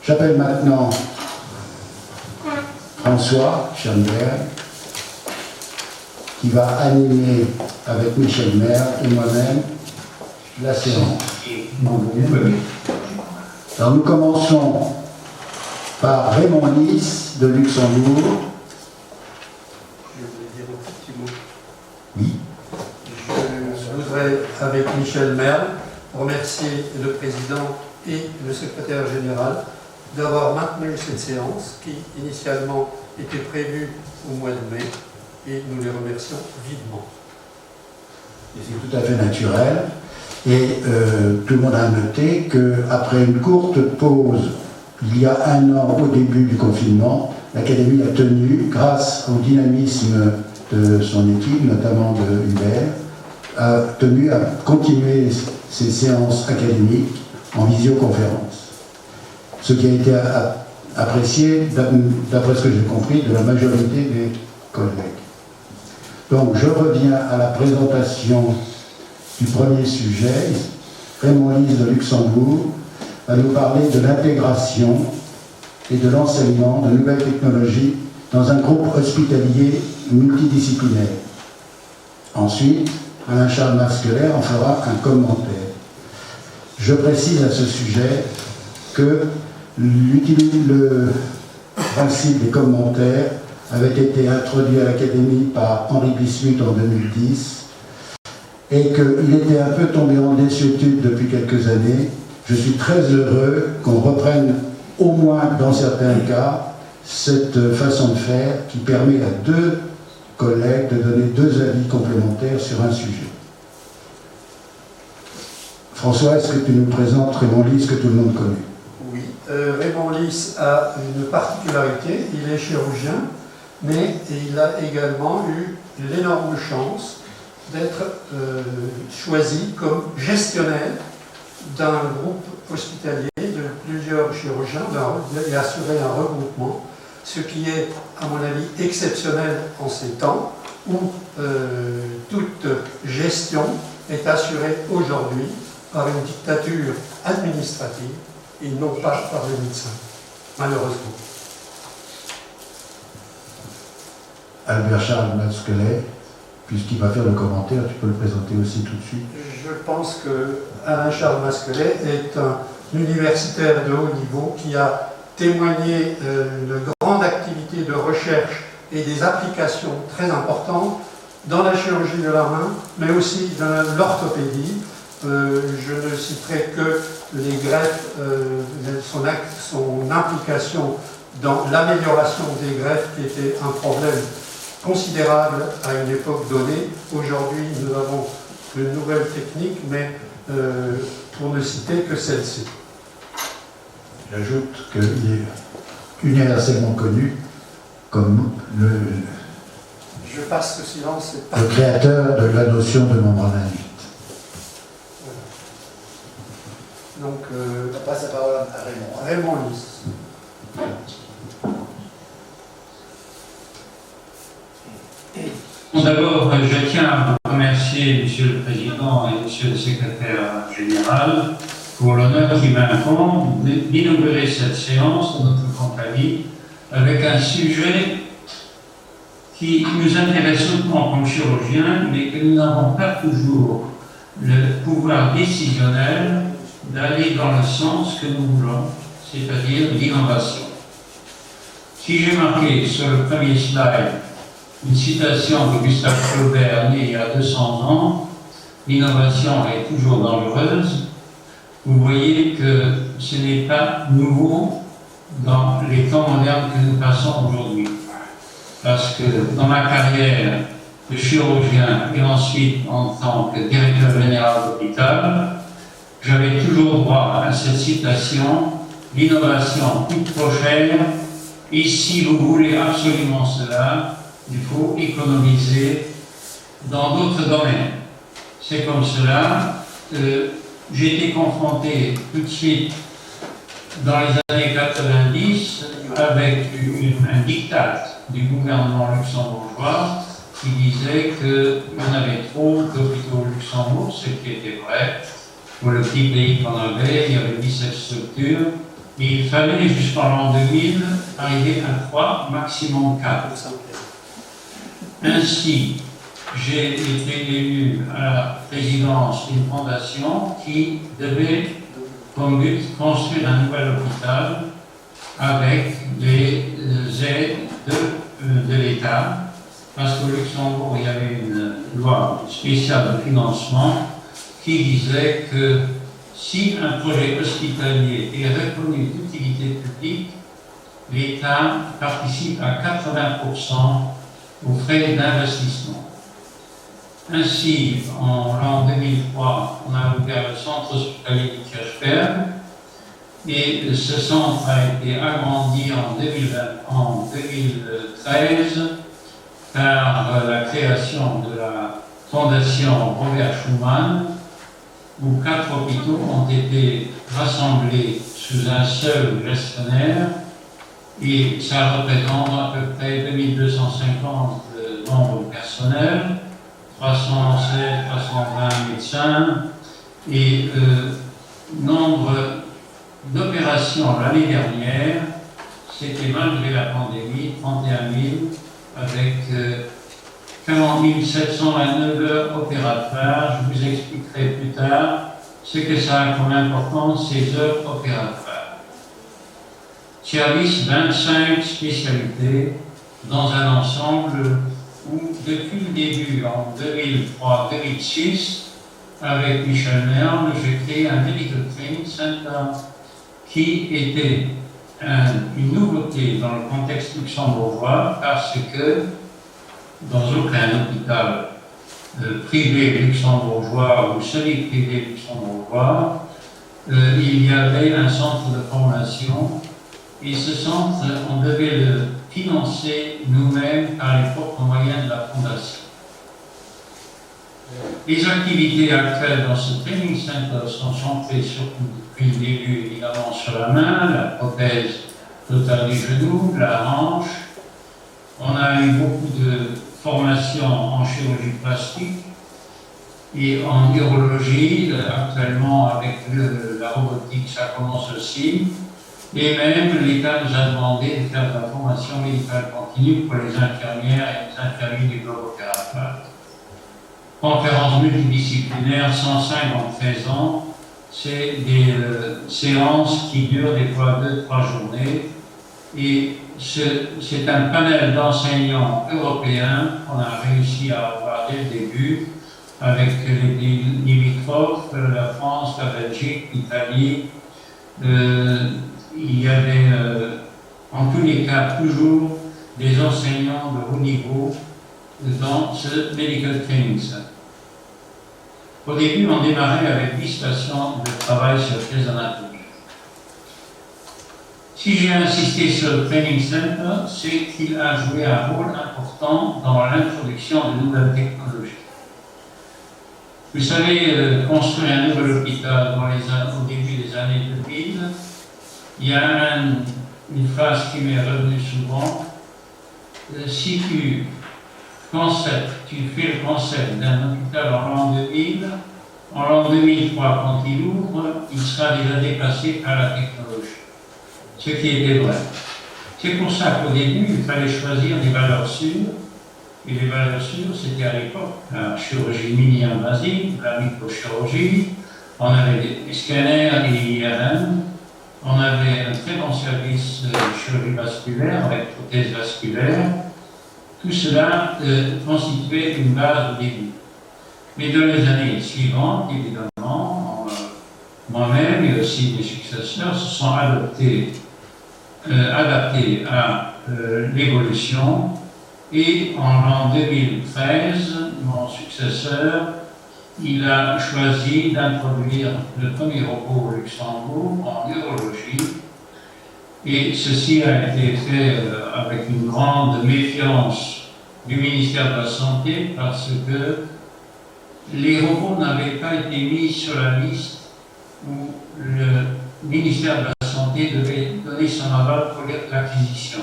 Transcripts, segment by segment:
J'appelle maintenant François Schoenberg, qui va animer avec Michel Merle et moi-même la séance. Alors nous commençons par Raymond Lys de Luxembourg. Je voulais dire un petit mot. Oui. Je voudrais, avec Michel Merle, remercier le président et le secrétaire général d'avoir maintenu cette séance qui, initialement, était prévue au mois de mai, et nous les remercions vivement. C'est tout à fait naturel. Et tout le monde a noté qu'après une courte pause, il y a un an, au début du confinement, l'Académie a tenu, grâce au dynamisme de son équipe, notamment de Hubert, a tenu à continuer ses séances académiques en visioconférence. Ce qui a été apprécié, d'après ce que j'ai compris, de la majorité des collègues. Donc je reviens à la présentation du premier sujet. Raymond Lys de Luxembourg va nous parler de l'intégration et de l'enseignement de nouvelles technologies dans un groupe hospitalier multidisciplinaire. Ensuite, Alain-Charles Masquelet en fera un commentaire. Je précise à ce sujet que le principe des commentaires avait été introduit à l'Académie par Henri Bismuth en 2010 et qu'il était un peu tombé en désuétude depuis quelques années. Je suis très heureux qu'on reprenne, au moins dans certains cas, cette façon de faire qui permet à deux collègues de donner deux avis complémentaires sur un sujet. François, est-ce que tu nous présentes Raymond Lys, que tout le monde connaît? Oui, Raymond Lys a une particularité, il est chirurgien, mais il a également eu l'énorme chance d'être choisi comme gestionnaire d'un groupe hospitalier de plusieurs chirurgiens et assurer un regroupement, ce qui est, à mon avis, exceptionnel en ces temps où toute gestion est assurée aujourd'hui par une dictature administrative et non pas par les médecins, malheureusement. Albert-Charles Masquelet, puisqu'il va faire le commentaire, tu peux le présenter aussi tout de suite. Je pense que Alain-Charles Masquelet est un universitaire de haut niveau qui a témoigné une grande activité de recherche et des applications très importantes dans la chirurgie de la main, mais aussi dans l'orthopédie. Je ne citerai que les greffes, son implication dans l'amélioration des greffes qui était un problème considérable à une époque donnée. Aujourd'hui, nous avons de nouvelles techniques, mais pour ne citer que celle-ci. J'ajoute qu'il est universellement connu comme Je passe ce silence. le créateur de la notion de membranite. Donc, On passe la parole à Raymond. Raymond Lys. D'abord, je tiens à remercier Monsieur le Président et Monsieur le Secrétaire Général pour l'honneur qui m'incombe d'inaugurer cette séance de notre compagnie avec un sujet qui nous intéresse hautement comme chirurgiens, mais que nous n'avons pas toujours le pouvoir décisionnel d'aller dans le sens que nous voulons, c'est-à-dire l'innovation. Si j'ai marqué sur le premier slide une citation de Gustave Flaubert, né il y a 200 ans, l'innovation est toujours dangereuse, vous voyez que ce n'est pas nouveau dans les temps modernes que nous passons aujourd'hui. Parce que dans ma carrière de chirurgien et ensuite en tant que directeur général d'hôpital, j'avais toujours droit à cette citation: l'innovation coûte trop cher, et si vous voulez absolument cela, il faut économiser dans d'autres domaines. C'est comme cela que j'ai été confronté tout de suite dans les années 90 avec un diktat du gouvernement luxembourgeois qui disait qu'il y en avait trop d'hôpitaux au Luxembourg, ce qui était vrai. Pour le petit pays qu'on avait, il y avait 17 structures, il fallait jusqu'en l'an 2000 arriver à 3, maximum 4. Ainsi, j'ai été élu à la présidence d'une fondation qui devait, comme but, construire un nouvel hôpital avec les aides de l'État, parce qu'au Luxembourg, il y avait une loi spéciale de financement qui disait que si un projet hospitalier est reconnu d'utilité publique, l'État participe à 80% aux frais d'investissement. Ainsi, en l'an 2003, on a ouvert le centre hospitalier de Kirchberg et ce centre a été agrandi en 2013 par la création de la Fondation Robert Schuman, où 4 hôpitaux ont été rassemblés sous un seul gestionnaire et ça représente à peu près 2250 membres personnels, 316, 320 médecins et nombre d'opérations l'année dernière, c'était malgré la pandémie, 31 000 avec 40 729 heures opératoires. Je vous expliquerai plus tard ce que ça a comme importance, ces heures opératoires. Service 25 spécialités dans un ensemble où, depuis le début, en 2003-2006, avec Michel Merle, j'ai créé un Medical Training Center qui était une nouveauté dans le contexte luxembourgeois parce que dans aucun hôpital privé luxembourgeois ou semi-privé luxembourgeois, il y avait un centre de formation et ce centre, on devait le financer nous-mêmes par les propres moyens de la fondation. Les activités actuelles dans ce training center sont centrées surtout depuis le début évidemment sur la main, la prothèse totale du genou, la hanche. On a eu beaucoup de formations en chirurgie plastique et en urologie. Actuellement, avec la robotique, ça commence aussi. Et même l'État nous a demandé de faire de la formation médicale continue pour les infirmières et les infirmiers du bloc opératoire. Conférences multidisciplinaires, 150 présents, c'est des séances qui durent des fois 2-3 journées. Et c'est un panel d'enseignants européens qu'on a réussi à avoir dès le début, avec les pays limitrophes, la France, la Belgique, l'Italie. Il y avait en tous les cas toujours des enseignants de haut niveau dans ce Medical Training Center. Au début, on démarrait avec 10 stations de travail sur pièces anatomiques. Si j'ai insisté sur le Training Center, c'est qu'il a joué un rôle important dans l'introduction de nouvelles technologies. Vous savez, construire un nouvel hôpital au début des années 2000, il y a une phrase qui m'est revenue souvent. Si tu fais le concept d'un hôpital en l'an 2000, en l'an 2003, quand il ouvre, il sera déjà dépassé par la technologie. Ce qui était vrai. C'est pour ça qu'au début, il fallait choisir des valeurs sûres. Et les valeurs sûres, c'était à l'époque la chirurgie mini-invasive, la microchirurgie, on avait des scanners et IRM, on avait un très bon service de chirurgie vasculaire avec prothèse vasculaire. Tout cela constituait une base au début. Mais dans les années suivantes, évidemment, moi-même et aussi mes successeurs se sont adaptés à l'évolution. Et en l'an 2013, mon successeur, il a choisi d'introduire le premier robot au Luxembourg en urologie. Et ceci a été fait avec une grande méfiance du ministère de la Santé parce que les robots n'avaient pas été mis sur la liste où le ministère de la Santé devait donner son aval pour l'acquisition.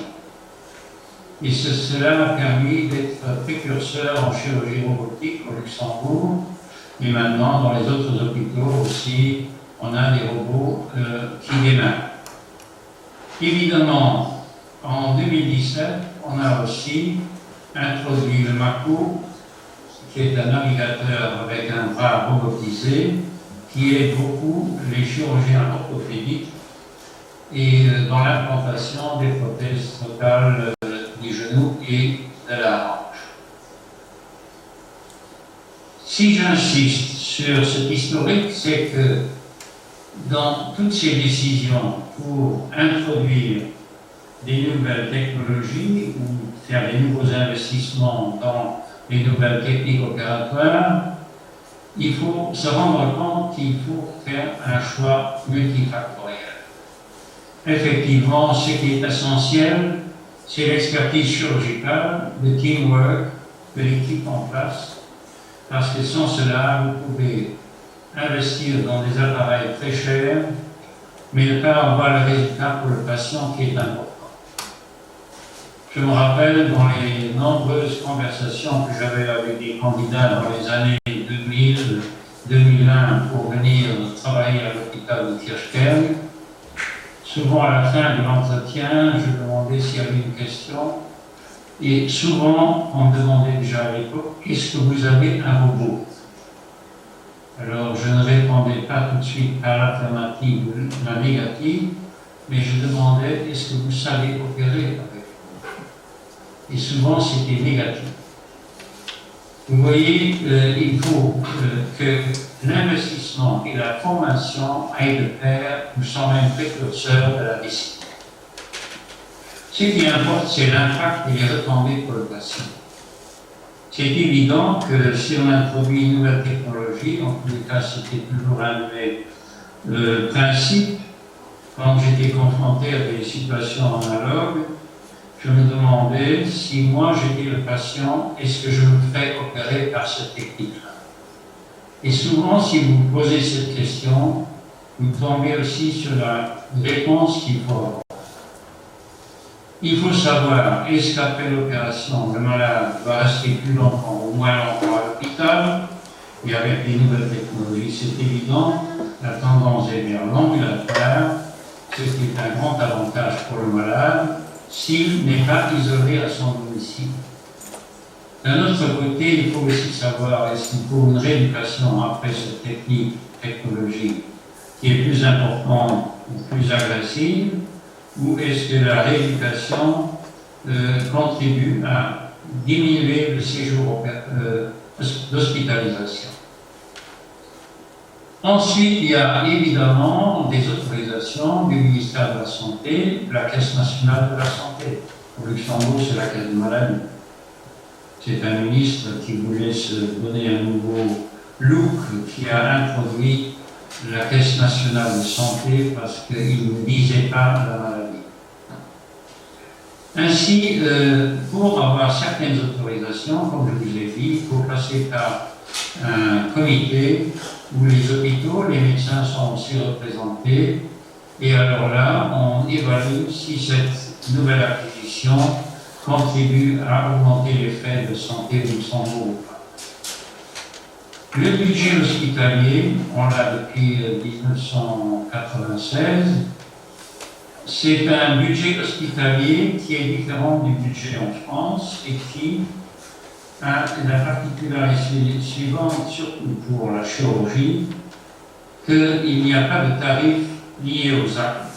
Et cela a permis d'être précurseur en chirurgie robotique au Luxembourg. Et maintenant, dans les autres hôpitaux aussi, on a des robots qui démarrent. Évidemment, en 2017, on a aussi introduit le Mako, qui est un navigateur avec un bras robotisé, qui aide beaucoup les chirurgiens orthopédiques et dans l'implantation des prothèses totales du genou et de la hanche. Si j'insiste sur cet historique, c'est que dans toutes ces décisions pour introduire des nouvelles technologies ou faire des nouveaux investissements dans les nouvelles techniques opératoires, il faut se rendre compte qu'il faut faire un choix multifactoriel. Effectivement, ce qui est essentiel, c'est l'expertise chirurgicale, le teamwork de l'équipe en place, parce que sans cela, vous pouvez investir dans des appareils très chers, mais ne pas avoir le résultat pour le patient qui est important. Je me rappelle dans les nombreuses conversations que j'avais avec des candidats dans les années 2000, 2001 pour venir travailler à l'hôpital de Kirchberg. Souvent à la fin de l'entretien, je demandais s'il y avait une question. Et souvent, on me demandait déjà à l'époque, est-ce que vous avez un robot? Alors, je ne répondais pas tout de suite à l'affirmative ou la négative, mais je demandais, est-ce que vous savez opérer avec? Et souvent, c'était négatif. Vous voyez, il faut que l'investissement et la formation aillent de pair, nous sommes même précurseurs de la décision. Ce qui importe, c'est l'impact et les retombées pour le patient. C'est évident que si on introduit une nouvelle technologie, en tous les cas, c'était toujours un de mes principes, quand j'étais confronté à des situations analogues, je me demandais si moi j'étais le patient, est-ce que je me ferais opérer par cette technique-là? Et souvent, si vous posez cette question, vous tombez aussi sur la réponse qu'il faut avoir. Il faut savoir, est-ce qu'après l'opération, le malade va rester plus longtemps ou moins longtemps à l'hôpital? Et avec les nouvelles technologies, c'est évident, la tendance est vers l'ambulatoire, ce qui est un grand avantage pour le malade, s'il n'est pas isolé à son domicile. D'un autre côté, il faut aussi savoir, est-ce qu'il faut une rééducation après cette technologie qui est plus importante ou plus agressive, ou est-ce que la rééducation contribue à diminuer le séjour d'hospitalisation? Ensuite, il y a évidemment des autorisations du ministère de la Santé, de la Caisse nationale de la Santé. Au Luxembourg, c'est la Caisse de maladie. C'est un ministre qui voulait se donner un nouveau look, qui a introduit la Caisse nationale de santé parce qu'il ne visait pas la maladie. Ainsi, pour avoir certaines autorisations, comme je vous ai dit, il faut passer par un comité où les hôpitaux, les médecins sont aussi représentés, et alors là, on évalue si cette nouvelle acquisition contribue à augmenter les frais de santé au Luxembourg ou pas. Le budget hospitalier, on l'a depuis 1996, c'est un budget hospitalier qui est différent du budget en France et qui a la particularité suivante, surtout pour la chirurgie, qu'il n'y a pas de tarif lié aux actes,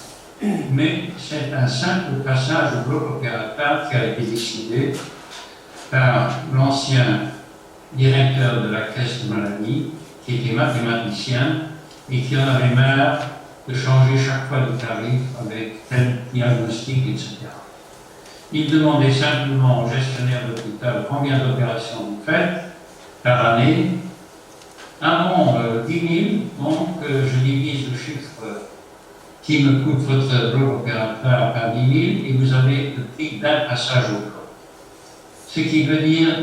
mais c'est un simple passage au bloc opératoire qui a été décidé par l'ancien directeur de la Caisse de maladie, qui était mathématicien et qui en avait marre de changer chaque fois le tarif avec tel diagnostic, etc. Il demandait simplement au gestionnaire d'hôpital combien d'opérations vous faites par année. Ah bon, 10 000, donc je divise le chiffre qui me coûte votre bloc opératoire par 10 000 et vous avez le prix d'un passage au bloc. Ce qui veut dire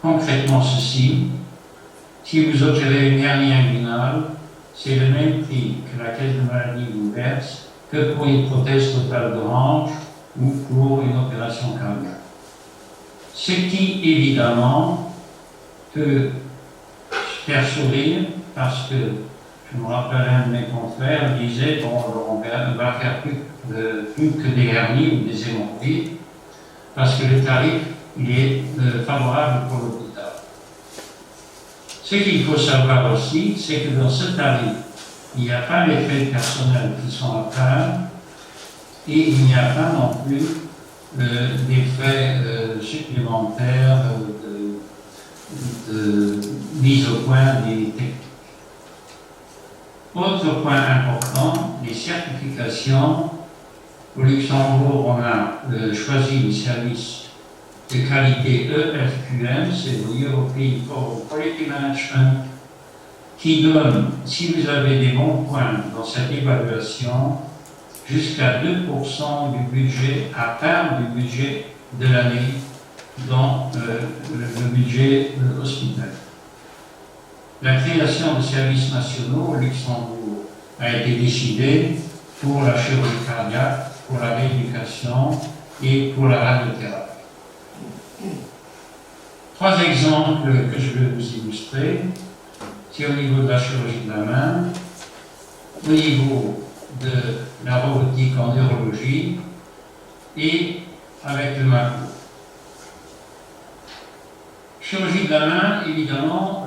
concrètement ceci, si vous opérez une hernie inguinale, c'est le même prix que la Caisse de maladie vous verse que pour une prothèse totale de hanche ou pour une opération cardiaque. Ce qui, évidemment, peut faire sourire parce que, je me rappelle, un de mes confrères disait, bon, on va faire plus que des hernies ou des hémorroïdes, parce que le tarif il est favorable pour l'hôpital. Ce qu'il faut savoir aussi, c'est que dans ce tarif, il n'y a pas les frais personnels qui sont à part, et il n'y a pas non plus des frais supplémentaires de mise au point des techniques. Autre point important, les certifications. Au Luxembourg, on a choisi le service de qualité EFQM, c'est le European for Quality Management, qui donne, si vous avez des bons points dans cette évaluation, jusqu'à 2% du budget, à part du budget de l'année, dans le budget hospitalier. La création de services nationaux au Luxembourg a été décidée pour la chirurgie cardiaque, pour la rééducation et pour la radiothérapie. 3 exemples que je vais vous illustrer. C'est au niveau de la chirurgie de la main, au niveau de la robotique en neurologie et avec le macro. Chirurgie de la main, évidemment,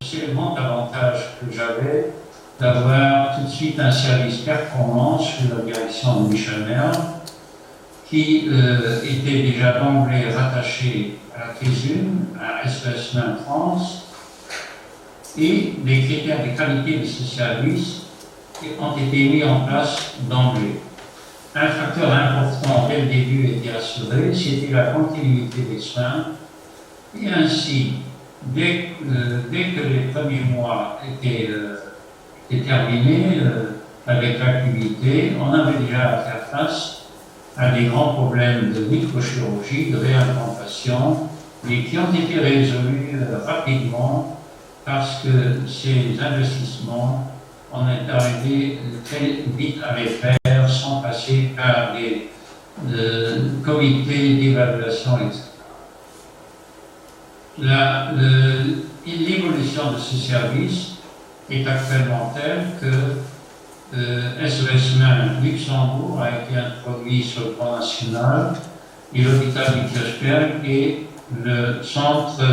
c'est le grand avantage que j'avais d'avoir tout de suite un service performance sous la direction de Michel Merle, qui était déjà d'emblée rattaché à la CESUM, à SOS Main France, et les critères de qualité de ce service ont été mis en place d'emblée. Un facteur important dès le début était assuré, c'était la continuité des soins, et ainsi, dès que les premiers mois étaient terminés avec l'activité, on avait déjà à faire face à des grands problèmes de microchirurgie, de réimplantation, mais qui ont été résolus rapidement parce que ces investissements, on est arrivé très vite à les faire sans passer par des comités d'évaluation, etc. L'évolution de ce service est actuellement telle que SOS Main Luxembourg a été introduit sur le plan national et l'hôpital de Kirchberg est le centre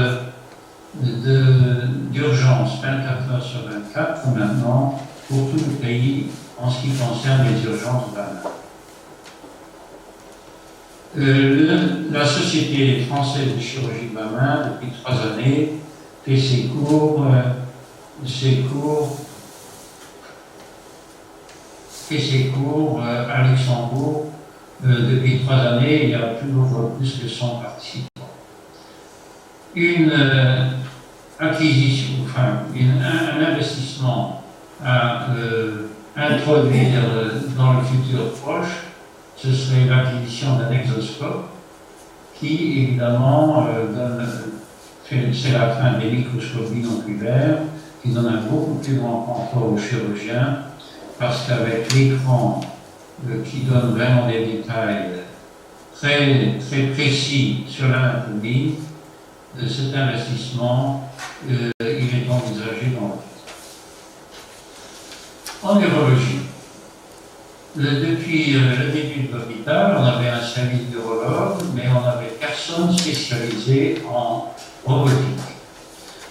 d'urgence 24 heures sur 24 maintenant pour tout le pays en ce qui concerne les urgences de la main. La Société française de chirurgie de la main, depuis 3 années, fait ses cours à Luxembourg. Depuis 3 années, il y a toujours plus que 100 participants. Une acquisition, un investissement à introduire dans le futur proche, ce serait l'acquisition d'un exoscope qui, évidemment, c'est la fin des microscopes binoculaires, qui donne un beaucoup plus grand confort aux chirurgiens, parce qu'avec l'écran qui donne vraiment des détails très, très précis sur l'anatomie, cet investissement, il est envisagé dans le futur. En neurologie, depuis le début de l'hôpital, on avait un service d'urologue, mais on n'avait personne spécialisé en robotique.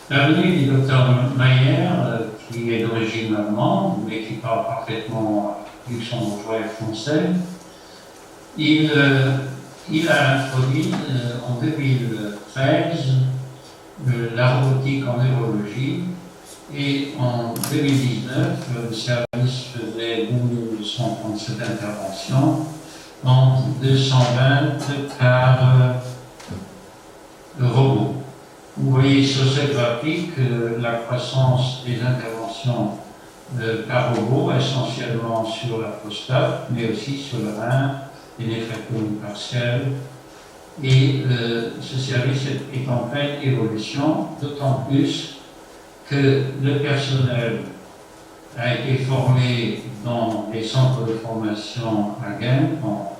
La venue du docteur Mayer, qui est d'origine allemande, mais qui parle parfaitement luxembourgeois et français, il a introduit en 2013 la robotique en neurologie, et en 2019, le service faisait 2237 interventions, donc 220 par robot. Vous voyez sur cette graphique la croissance des interventions par robot, essentiellement sur la prostate, mais aussi sur le rein, les néphrectomies partielles. Et ce service est en pleine évolution, d'autant plus que le personnel a été formé dans des centres de formation à Genk, en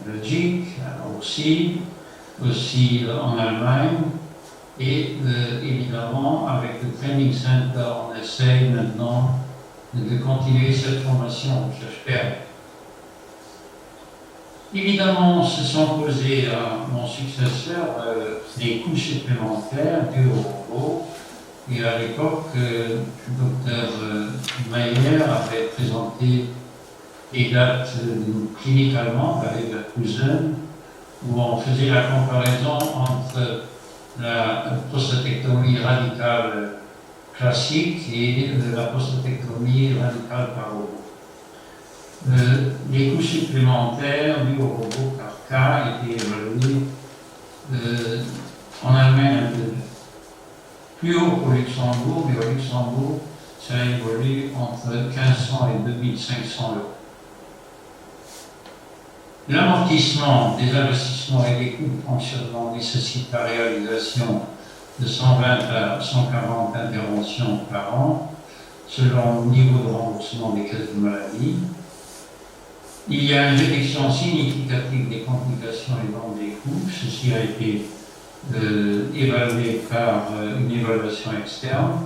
Belgique, aussi en Allemagne, et évidemment avec le Training Center, on essaye maintenant de continuer cette formation, j'espère. Évidemment, se sont posés à mon successeur des coûts supplémentaires dus au robot. Et à l'époque, le docteur Mayer avait présenté des dates d'une clinique allemande avec la Leverkusen, où on faisait la comparaison entre la prostatectomie radicale classique et la prostatectomie radicale par robot. Les coûts supplémentaires dus au robot par cas étaient évalués en Allemagne un peu plus haut qu'au Luxembourg, mais au Luxembourg, ça évolue entre 1500 et 2500 euros. L'amortissement des investissements et des coûts de fonctionnement nécessite la réalisation de 120 à 140 interventions par an, selon le niveau de remboursement des caisses de maladie. Il y a une réduction significative des complications et donc des coûts. Ceci a été évalué par une évaluation externe.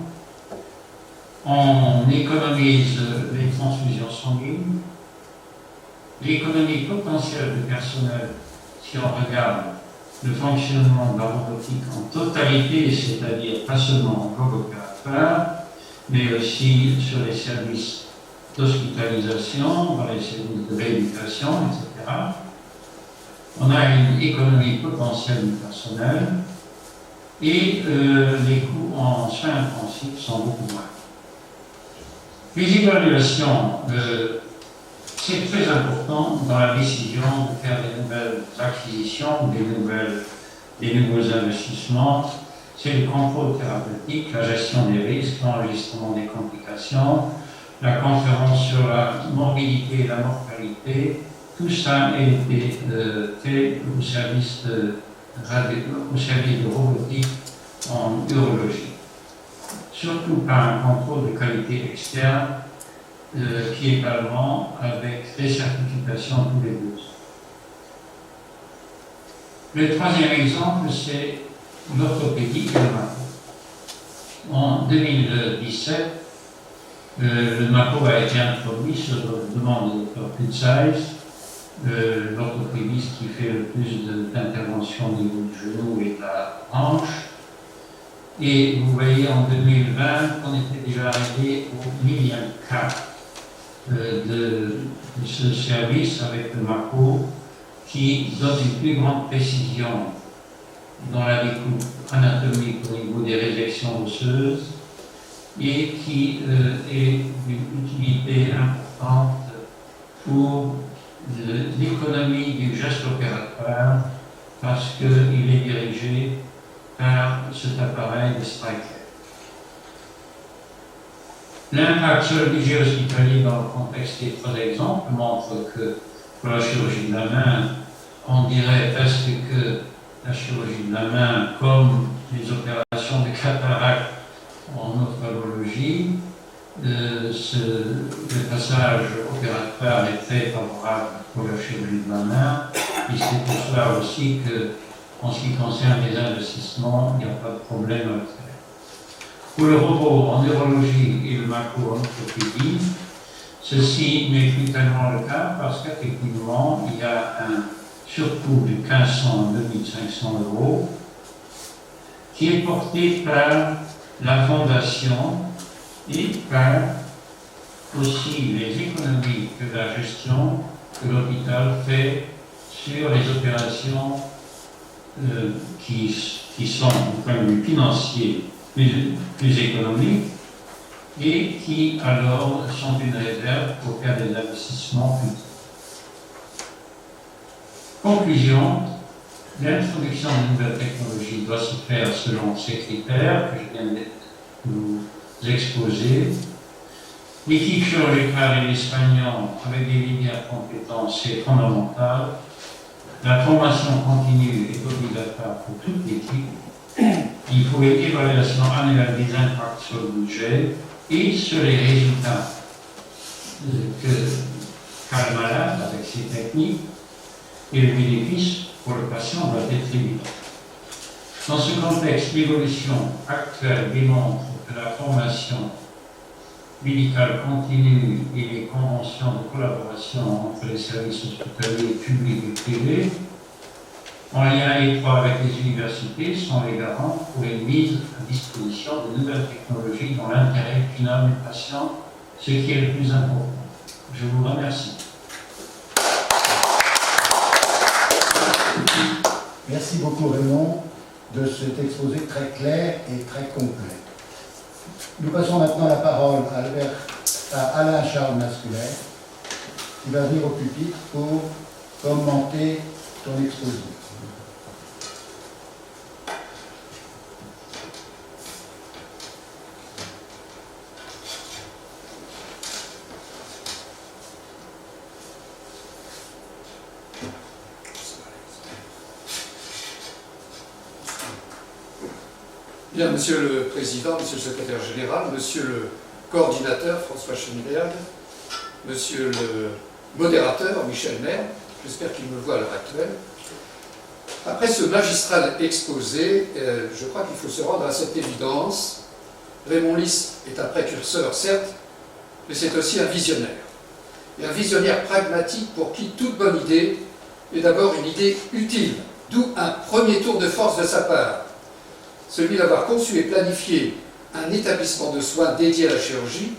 On économise les transfusions sanguines. L'économie potentielle du personnel, si on regarde le fonctionnement de la robotique en totalité, c'est-à-dire pas seulement en bloc opératoire, mais aussi sur les services d'hospitalisation, dans les services de rééducation, etc. On a une économie potentielle du personnel et les coûts en soins intensifs sont beaucoup moins. Les évaluations, c'est très important dans la décision de faire des nouvelles acquisitions, des nouveaux investissements. C'est le contrôle thérapeutique, la gestion des risques, l'enregistrement des complications, la conférence sur la morbidité et la mortalité. Tout ça a été fait au service de robotique en urologie. Surtout par un contrôle de qualité externe qui est allemand avec des certifications tous les 2 ans. Le troisième exemple, c'est l'orthopédie et le MAPO. En 2017, le MAPO a été introduit sur demande de Dr. Kutzais, l'orthopédiste qui fait le plus d'interventions au niveau du genou et de la hanche. Et vous voyez en 2020 qu'on était déjà arrivé au 1000e cas de ce service avec le MAPO qui donne une plus grande précision dans la découpe anatomique au niveau des réjections osseuses et qui est d'une utilité importante pour l'économie du geste opératoire parce qu'il est dirigé par cet appareil de Stryker. L'impact sur le budget hospitalier dans le contexte des 3 exemples montre que pour la chirurgie de la main, on dirait presque que la chirurgie de la main, comme les opérations de cataracte en ophtalmologie, le passage opératoire est très favorable pour la chirurgie de la main. Et c'est pour cela aussi que, en ce qui concerne les investissements, il n'y a pas de problème avec ça. Pour le robot en neurologie et le MAPO en orthopédie, ceci n'est plus tellement le cas parce qu'effectivement, il y a un surcoût de 1500 à 2500 euros qui est porté par la fondation et par aussi les économies que la gestion que l'hôpital fait sur les opérations qui sont, au point de vue financier, plus économiques et qui alors sont une réserve pour faire des investissements futurs. Conclusion, l'introduction de nouvelles technologies doit se faire selon ces critères que je viens de vous exposer. L'équipe chirurgicale et les soignants avec des lumières compétences, c'est fondamental. La formation continue est obligatoire pour toute l'équipe. Il faut une évaluation annuelle des impacts sur le budget et sur les résultats qu'a le malade avec ses techniques et le bénéfice pour le patient doit être évident. Dans ce contexte, l'évolution actuelle démontre que la formation médicale continue et les conventions de collaboration entre les services hospitaliers publics et privés, en lien étroit avec les universités, sont les garants pour une mise à disposition de nouvelles technologies dans l'intérêt final du patient, ce qui est le plus important. Je vous remercie. Merci beaucoup Raymond de cet exposé très clair et très complet. Nous passons maintenant la parole à Alain Charles Masculet, qui va venir au pupitre pour commenter ton exposé. Bien, Monsieur le Président, Monsieur le Secrétaire Général, Monsieur le Coordinateur, François Chemiléade, Monsieur le Modérateur, Michel Maire, j'espère qu'il me voit à l'heure actuelle. Après ce magistral exposé, je crois qu'il faut se rendre à cette évidence. Raymond Lys est un précurseur, certes, mais c'est aussi un visionnaire. Et un visionnaire pragmatique pour qui toute bonne idée est d'abord une idée utile, d'où un premier tour de force de sa part, celui d'avoir conçu et planifié un établissement de soins dédié à la chirurgie,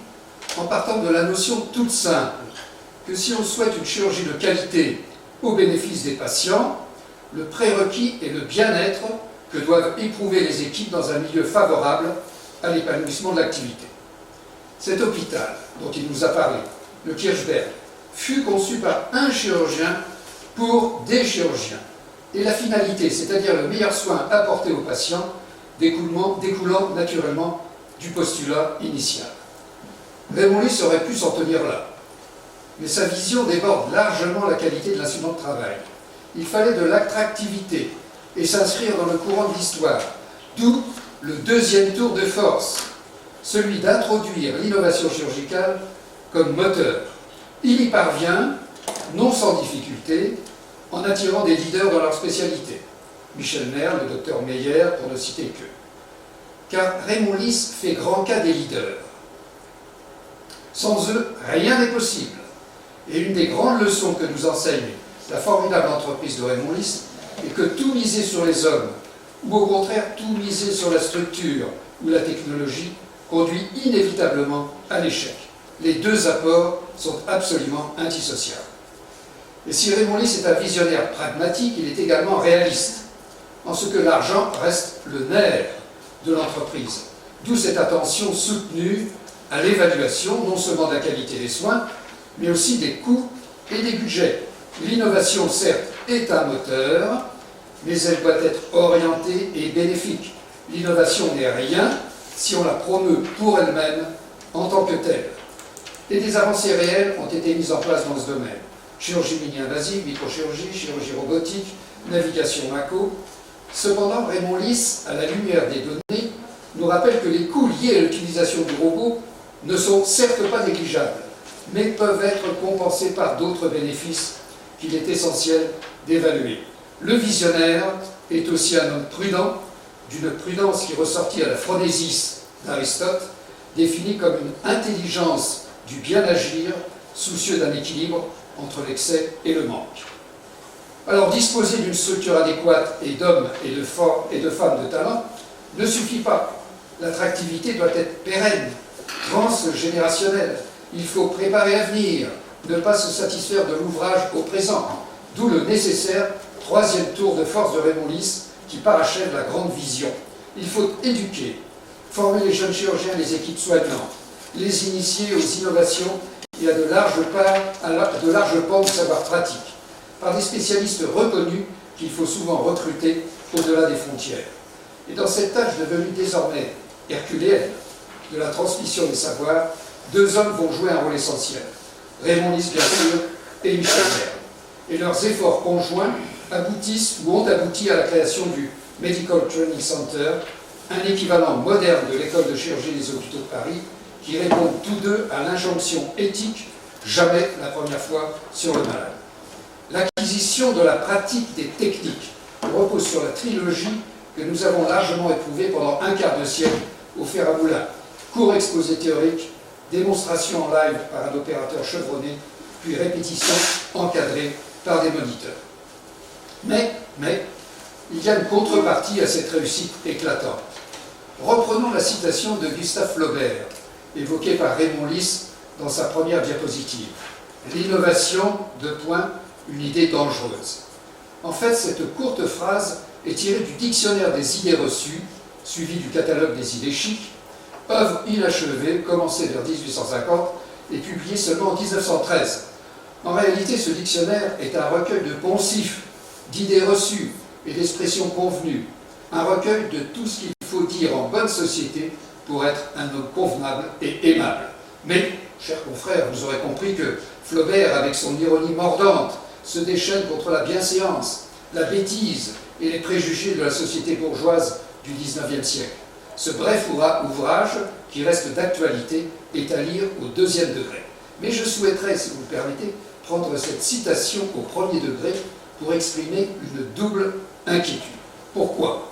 en partant de la notion toute simple que si on souhaite une chirurgie de qualité au bénéfice des patients, le prérequis est le bien-être que doivent éprouver les équipes dans un milieu favorable à l'épanouissement de l'activité. Cet hôpital dont il nous a parlé, le Kirchberg, fut conçu par un chirurgien pour des chirurgiens. Et la finalité, c'est-à-dire le meilleur soin apporté aux patients, découlant naturellement du postulat initial. Raymond Lys aurait pu s'en tenir là, mais sa vision déborde largement la qualité de l'instrument de travail. Il fallait de l'attractivité et s'inscrire dans le courant de l'histoire, d'où le deuxième tour de force, celui d'introduire l'innovation chirurgicale comme moteur. Il y parvient, non sans difficulté, en attirant des leaders dans leur spécialité. Michel Maire, le docteur Meyer, pour ne citer que. Car Raymond Lys fait grand cas des leaders. Sans eux, rien n'est possible. Et une des grandes leçons que nous enseigne la formidable entreprise de Raymond Lys est que tout miser sur les hommes, ou au contraire tout miser sur la structure ou la technologie, conduit inévitablement à l'échec. Les deux apports sont absolument indissociables. Et si Raymond Lys est un visionnaire pragmatique, il est également réaliste, en ce que l'argent reste le nerf de l'entreprise. D'où cette attention soutenue à l'évaluation, non seulement de la qualité des soins, mais aussi des coûts et des budgets. L'innovation, certes, est un moteur, mais elle doit être orientée et bénéfique. L'innovation n'est rien si on la promeut pour elle-même en tant que telle. Et des avancées réelles ont été mises en place dans ce domaine. Chirurgie mini-invasive, microchirurgie, chirurgie robotique, navigation macro. Cependant, Raymond Lys, à la lumière des données, nous rappelle que les coûts liés à l'utilisation du robot ne sont certes pas négligeables, mais peuvent être compensés par d'autres bénéfices qu'il est essentiel d'évaluer. Le visionnaire est aussi un homme prudent, d'une prudence qui ressortit à la phronésis d'Aristote, définie comme une intelligence du bien agir, soucieux d'un équilibre entre l'excès et le manque. Alors, disposer d'une structure adéquate et d'hommes et de femmes de talent ne suffit pas. L'attractivité doit être pérenne, transgénérationnelle. Il faut préparer l'avenir, ne pas se satisfaire de l'ouvrage au présent. D'où le nécessaire troisième tour de force de Raymond Lys qui parachève la grande vision. Il faut éduquer, former les jeunes chirurgiens et les équipes soignantes, les initier aux innovations et à de larges pans de savoir pratique, par des spécialistes reconnus qu'il faut souvent recruter au-delà des frontières. Et dans cette tâche devenue désormais herculéenne de la transmission des savoirs, deux hommes vont jouer un rôle essentiel. Raymond Lys, bien sûr, et Michel Maire. Et leurs efforts conjoints aboutissent ou ont abouti à la création du Medical Training Center, un équivalent moderne de l'école de chirurgie des hôpitaux de Paris, qui répondent tous deux à l'injonction éthique « jamais la première fois sur le malade ». L'acquisition de la pratique des techniques repose sur la trilogie que nous avons largement éprouvée pendant un quart de siècle au fer à moulin. Court exposé théorique, démonstration en live par un opérateur chevronné, puis répétition encadrée par des moniteurs. Mais, il y a une contrepartie à cette réussite éclatante. Reprenons la citation de Gustave Flaubert, évoquée par Raymond Lys dans sa première diapositive. L'innovation, une idée dangereuse. En fait, cette courte phrase est tirée du dictionnaire des idées reçues, suivi du catalogue des idées chics, œuvre inachevée, commencée vers 1850 et publiée seulement en 1913. En réalité, ce dictionnaire est un recueil de poncifs, d'idées reçues et d'expressions convenues, un recueil de tout ce qu'il faut dire en bonne société pour être un homme convenable et aimable. Mais, chers confrères, vous aurez compris que Flaubert, avec son ironie mordante, se déchaîne contre la bienséance, la bêtise et les préjugés de la société bourgeoise du XIXe siècle. Ce bref ouvrage, qui reste d'actualité, est à lire au deuxième degré. Mais je souhaiterais, si vous me permettez, prendre cette citation au premier degré pour exprimer une double inquiétude. Pourquoi ?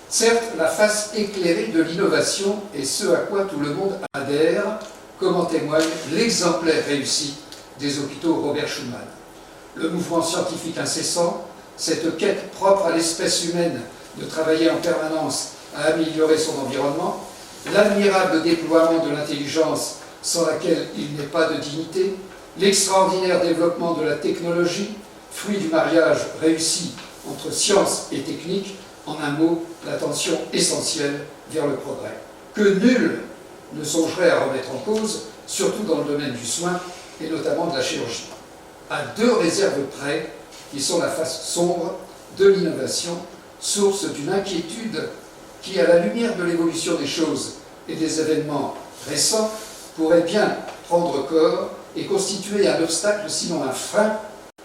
Certes, la face éclairée de l'innovation est ce à quoi tout le monde adhère, comme en témoigne l'exemplaire réussi des hôpitaux Robert Schuman. Le mouvement scientifique incessant, cette quête propre à l'espèce humaine de travailler en permanence à améliorer son environnement, l'admirable déploiement de l'intelligence sans laquelle il n'est pas de dignité, l'extraordinaire développement de la technologie, fruit du mariage réussi entre science et technique, en un mot, l'attention essentielle vers le progrès, que nul ne songerait à remettre en cause, surtout dans le domaine du soin et notamment de la chirurgie. À deux réserves près, qui sont la face sombre de l'innovation, source d'une inquiétude qui, à la lumière de l'évolution des choses et des événements récents, pourrait bien prendre corps et constituer un obstacle, sinon un frein,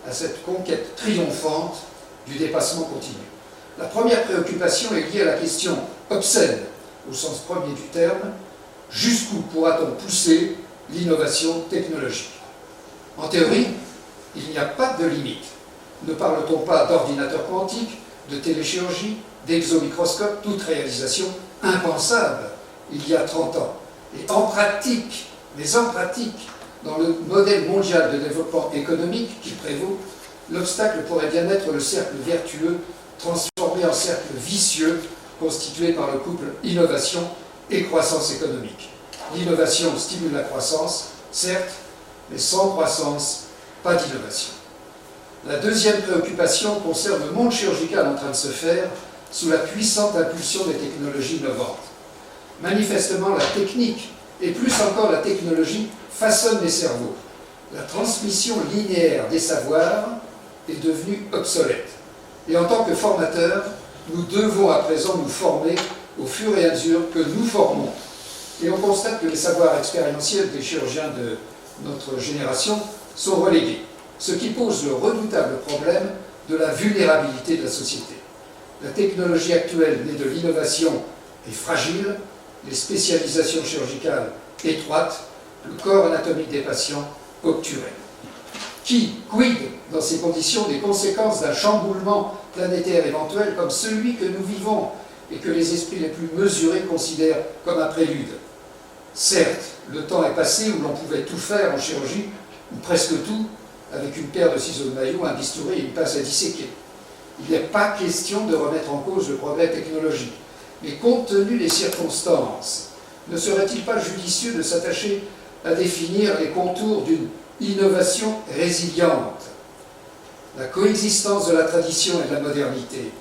à cette conquête triomphante du dépassement continu. La première préoccupation est liée à la question obscène, au sens premier du terme, jusqu'où pourra-t-on pousser l'innovation technologique ? En théorie, il n'y a pas de limite. Ne parle-t-on pas d'ordinateur quantique, de téléchirurgie, d'exomicroscope, toute réalisation impensable il y a 30 ans. Et en pratique, dans le modèle mondial de développement économique qui prévaut, l'obstacle pourrait bien être le cercle vertueux transformé en cercle vicieux constitué par le couple innovation et croissance économique. L'innovation stimule la croissance, certes, mais sans croissance, pas d'innovation. La deuxième préoccupation concerne le monde chirurgical en train de se faire sous la puissante impulsion des technologies innovantes. Manifestement, la technique, et plus encore la technologie, façonne les cerveaux. La transmission linéaire des savoirs est devenue obsolète. Et en tant que formateurs, nous devons à présent nous former au fur et à mesure que nous formons. Et on constate que les savoirs expérientiels des chirurgiens de notre génération sont relégués, ce qui pose le redoutable problème de la vulnérabilité de la société. La technologie actuelle née de l'innovation est fragile, les spécialisations chirurgicales étroites, le corps anatomique des patients obturé. Quid dans ces conditions des conséquences d'un chamboulement planétaire éventuel comme celui que nous vivons et que les esprits les plus mesurés considèrent comme un prélude. Certes, le temps est passé où l'on pouvait tout faire en chirurgie, ou presque tout, avec une paire de ciseaux de maillot, un bistouri et une pince à disséquer. Il n'est pas question de remettre en cause le progrès technologique. Mais compte tenu des circonstances, ne serait-il pas judicieux de s'attacher à définir les contours d'une innovation résiliente, la coexistence de la tradition et de la modernité,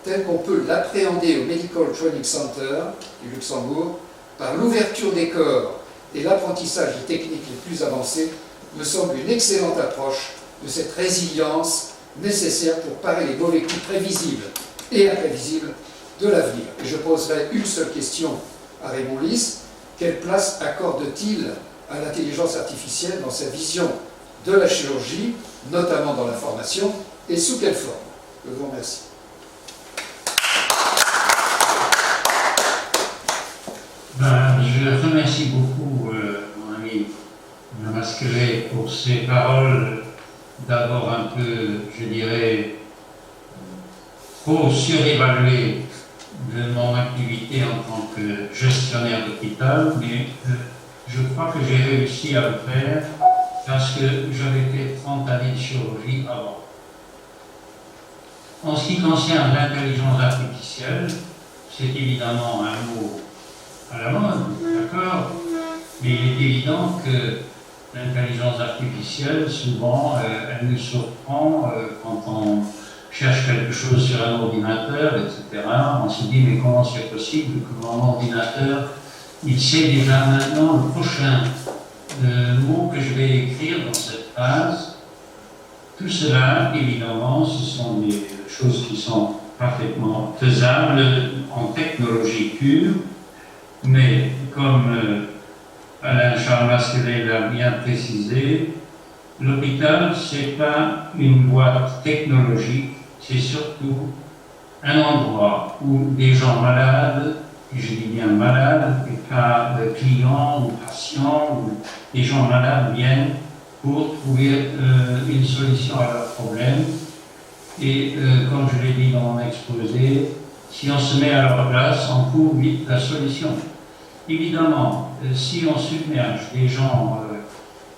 telle qu'on peut l'appréhender au Medical Training Center du Luxembourg, par l'ouverture des corps et l'apprentissage des techniques les plus avancées, me semble une excellente approche de cette résilience nécessaire pour parer les mauvais coups prévisibles et imprévisibles de l'avenir. Et je poserai une seule question à Raymond Lys. Quelle place accorde-t-il à l'intelligence artificielle dans sa vision de la chirurgie, notamment dans la formation, et sous quelle forme? Je vous remercie. Je remercie beaucoup mon ami Masquelet pour ses paroles, d'abord un peu, je dirais, trop surévaluées de mon activité en tant que gestionnaire d'hôpital, mais je crois que j'ai réussi à le faire parce que j'avais fait 30 années de chirurgie avant. En ce qui concerne l'intelligence artificielle, c'est évidemment un mot à la mode, d'accord, mais il est évident que l'intelligence artificielle, souvent, elle nous surprend quand on cherche quelque chose sur un ordinateur, etc. On se dit, mais comment c'est possible que mon ordinateur, il sait déjà maintenant le prochain mot que je vais écrire dans cette phrase. Tout cela, évidemment, ce sont des choses qui sont parfaitement faisables en technologie pure, mais comme Alain Charles Masquelet l'a bien précisé, l'hôpital, ce n'est pas une boîte technologique, c'est surtout un endroit où des gens malades, et je dis bien malades, et pas clients ou patients, ou des gens malades viennent pour trouver une solution à leurs problèmes. Et comme je l'ai dit dans mon exposé, si on se met à leur place, on trouve vite la solution. Évidemment, si on submerge des gens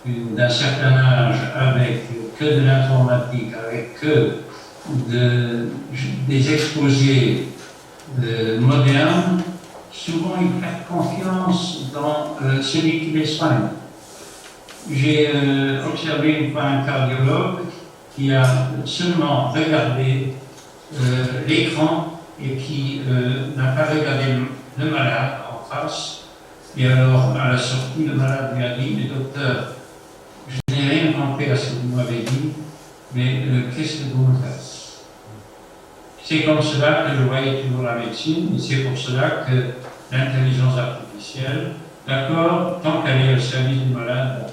d'un certain âge avec que de l'informatique, avec que des exposés modernes, souvent ils perdent confiance dans celui qui les soigne. J'ai observé une fois un cardiologue qui a seulement regardé l'écran et qui n'a pas regardé le malade en face. Et alors, à la sortie, le malade lui a dit, mais docteur, je n'ai rien compris à ce que vous m'avez dit, mais qu'est-ce que vous me faites? C'est comme cela que je voyais toujours la médecine, et c'est pour cela que l'intelligence artificielle, d'accord, tant qu'elle est au service du malade.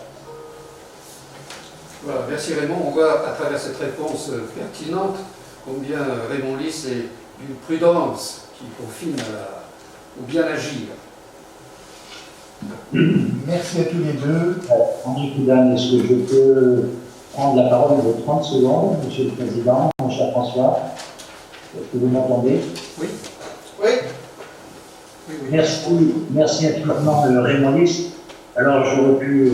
Voilà, merci Raymond. On voit à travers cette réponse pertinente combien Raymond Lys est d'une prudence qui confine au bien agir. Merci à tous les deux. Henri Coudane, est-ce que je peux prendre la parole de 30 secondes, Monsieur le Président, mon cher François? Est-ce que vous m'entendez? Oui. Oui. Oui, oui. Merci infiniment, Raymond Lys. Alors, j'aurais pu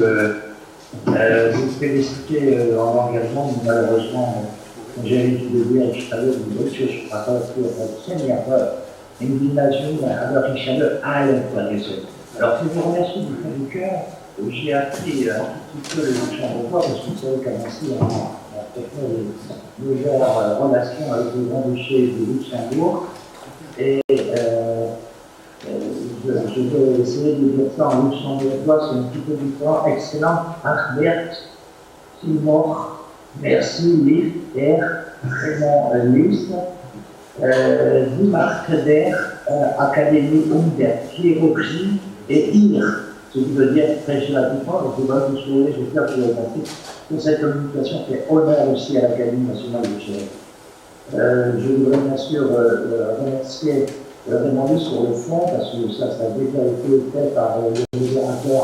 vous féliciter en l'engagement, mais malheureusement, j'ai envie de dire tout à l'heure, je ne suis pas une gymnasium, alors il s'appelle Alors, je vous remercie du fond du cœur. J'ai appris un petit peu le luxembourgeois parce que vous savez qu'Annecy a une légère relation avec le Grand-Duché du Luxembourg. Et je vais essayer de dire ça en luxembourgeois, c'est un petit peu différent. Excellent. Arbert, Timor, merci, Liv, Raymond Lys. Die marque der Académie der Chirurgie et IR, ce qui veut dire prêcher la puissance, je vais vous souhaiter, j'espère que vous avez compris, que cette communication fait honneur aussi à l'Académie nationale de chirurgie. Je voudrais bien sûr remercier Raymond Lys sur le fond, parce que ça a déjà été fait par le modérateur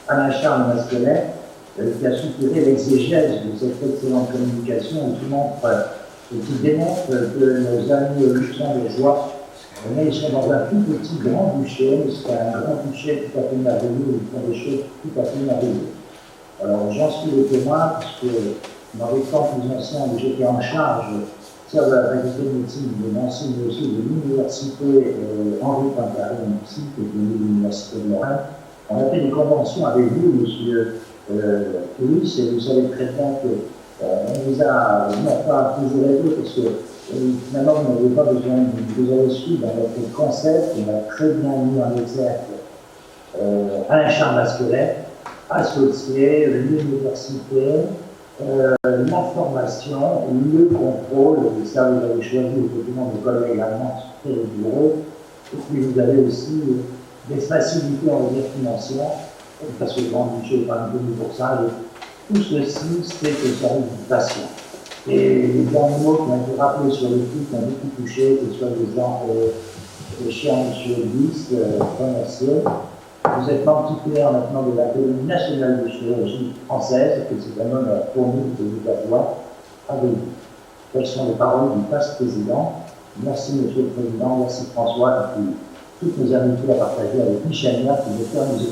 Alain Charles Masquelet, qui a supporté l'exégèse de cette excellente communication qui démontre que nos amis luxembourgeois, ils sont dans un tout petit grand-duché, c'est un grand-duché tout à fait merveilleux, ils font des choses tout à fait merveilleuses. Alors j'en suis le témoin, puisque dans les temps plus anciens où j'étais en charge, soit de la faculté de médecine de Nancy, mais aussi de l'université Henri Poincaré, ici, qui est devenue l'université de Lorraine, on a fait des conventions avec vous, monsieur Lys, et vous savez très bien que on vous a pas toujours aidé parce que finalement vous n'avez pas besoin de vous avez su dans votre concept, on a très bien mis en exergue Alain Charles Masquelet, associé, l'université, la formation, le contrôle, et ça vous avez choisi effectivement des collègues également sur le bureau, et puis vous avez aussi des facilités on va dire financières, parce que le Grand-Duché est quand même connu pour ça. Tout ceci, c'est le service du patient. Et les derniers mots qui ont été rappelés sur le truc ont beaucoup touché, que ce soit des gens cher M. Lys, remerciés. Vous êtes membre titulaire maintenant de l'Académie nationale de chirurgie française, et c'est un honneur pour nous de vous avoir avec vous. Quelles sont les paroles du vice-président? Merci M. le Président, merci François, et puis toutes nos amitiés à partager avec Michel Niat qui nous permet